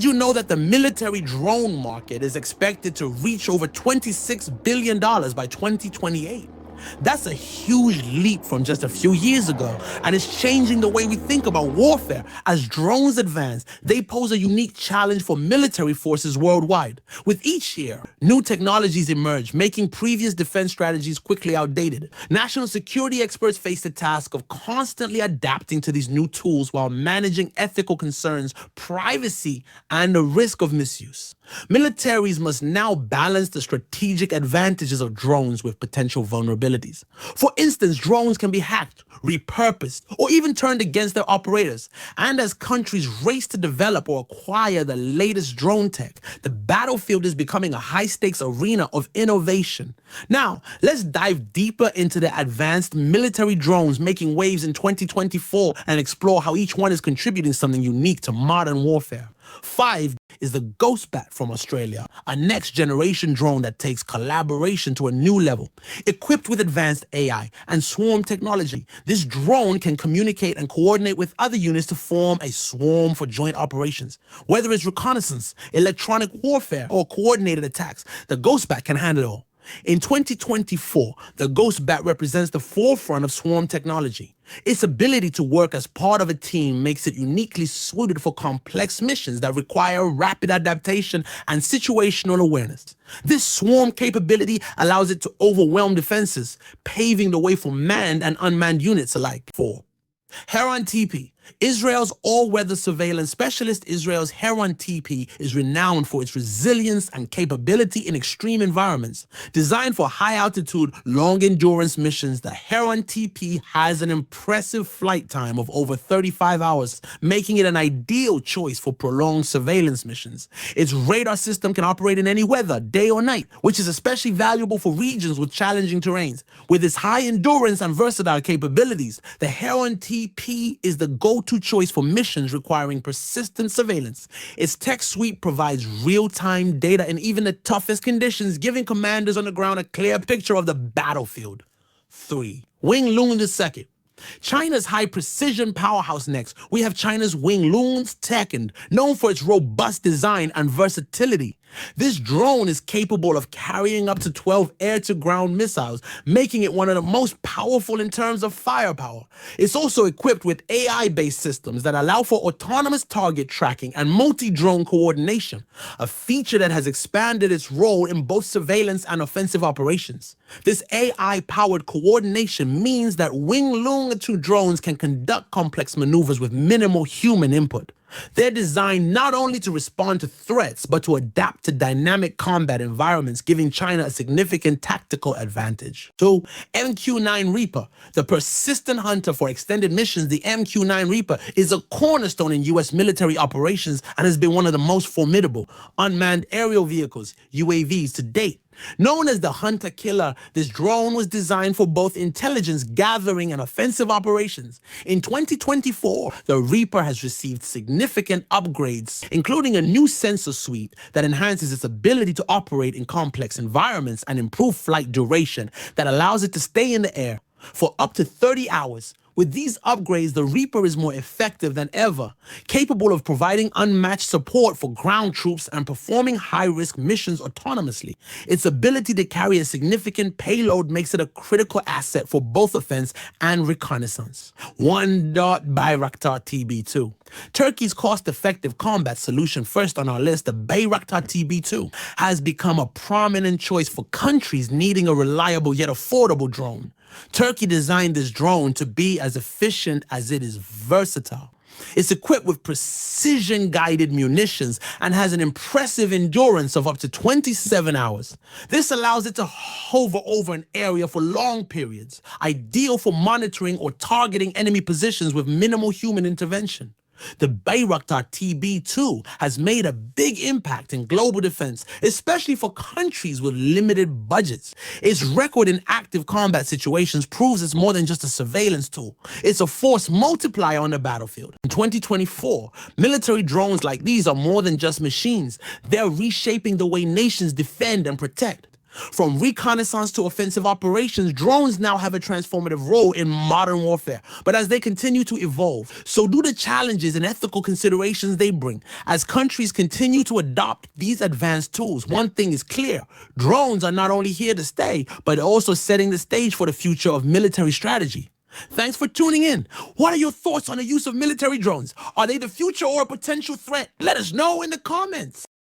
Did you know that the military drone market is expected to reach over $26 billion by 2028? That's a huge leap from just a few years ago, and it's changing the way we think about warfare. As drones advance, they pose a unique challenge for military forces worldwide. With each year, new technologies emerge, making previous defense strategies quickly outdated. National security experts face the task of constantly adapting to these new tools while managing ethical concerns, privacy, and the risk of misuse. Militaries must now balance the strategic advantages of drones with potential vulnerabilities. For instance, drones can be hacked, repurposed, or even turned against their operators. And as countries race to develop or acquire the latest drone tech, the battlefield is becoming a high-stakes arena of innovation. Now, let's dive deeper into the advanced military drones making waves in 2024 and explore how each one is contributing something unique to modern warfare. 5 is the Ghost Bat from Australia, a next-generation drone that takes collaboration to a new level. Equipped with advanced AI and swarm technology, this drone can communicate and coordinate with other units to form a swarm for joint operations. Whether it's reconnaissance, electronic warfare, or coordinated attacks, the Ghost Bat can handle it all. In 2024, the Ghost Bat represents the forefront of swarm technology. Its ability to work as part of a team makes it uniquely suited for complex missions that require rapid adaptation and situational awareness. This swarm capability allows it to overwhelm defenses, paving the way for manned and unmanned units alike. 4. Heron TP. Israel's all-weather surveillance specialist, Israel's Heron TP, is renowned for its resilience and capability in extreme environments. Designed for high-altitude, long-endurance missions, the Heron TP has an impressive flight time of over 35 hours, making it an ideal choice for prolonged surveillance missions. Its radar system can operate in any weather, day or night, which is especially valuable for regions with challenging terrains. With its high endurance and versatile capabilities, the Heron TP is the go-to choice for missions requiring persistent surveillance. Its tech suite provides real-time data in even the toughest conditions, giving commanders on the ground a clear picture of the battlefield. 3. Wing Loong II. China's high-precision powerhouse next. We have China's Wing Loong II, known for its robust design and versatility. This drone is capable of carrying up to 12 air-to-ground missiles, making it one of the most powerful in terms of firepower. It's also equipped with AI-based systems that allow for autonomous target tracking and multi-drone coordination, a feature that has expanded its role in both surveillance and offensive operations. This AI-powered coordination means that Wing Loong II drones can conduct complex maneuvers with minimal human input. They're designed not only to respond to threats, but to adapt to dynamic combat environments, giving China a significant tactical advantage. 2. MQ-9 Reaper. The persistent hunter for extended missions, the MQ-9 Reaper is a cornerstone in U.S. military operations and has been one of the most formidable unmanned aerial vehicles, UAVs, to date. Known as the Hunter Killer, this drone was designed for both intelligence gathering and offensive operations. In 2024, the Reaper has received significant upgrades, including a new sensor suite that enhances its ability to operate in complex environments and improve flight duration that allows it to stay in the air for up to 30 hours. With these upgrades, the Reaper is more effective than ever, capable of providing unmatched support for ground troops and performing high-risk missions autonomously. Its ability to carry a significant payload makes it a critical asset for both offense and reconnaissance. 1. Bayraktar TB2. Turkey's cost-effective combat solution, first on our list, the Bayraktar TB2, has become a prominent choice for countries needing a reliable yet affordable drone. Turkey designed this drone to be as efficient as it is versatile. It's equipped with precision-guided munitions and has an impressive endurance of up to 27 hours. This allows it to hover over an area for long periods, ideal for monitoring or targeting enemy positions with minimal human intervention. The Bayraktar TB2 has made a big impact in global defense, especially for countries with limited budgets. Its record in active combat situations proves it's more than just a surveillance tool. It's a force multiplier on the battlefield. In 2024, military drones like these are more than just machines. They're reshaping the way nations defend and protect. From reconnaissance to offensive operations, drones now have a transformative role in modern warfare. But as they continue to evolve, so do the challenges and ethical considerations they bring. As countries continue to adopt these advanced tools, one thing is clear: drones are not only here to stay, but also setting the stage for the future of military strategy. Thanks for tuning in. What are your thoughts on the use of military drones? Are they the future or a potential threat? Let us know in the comments.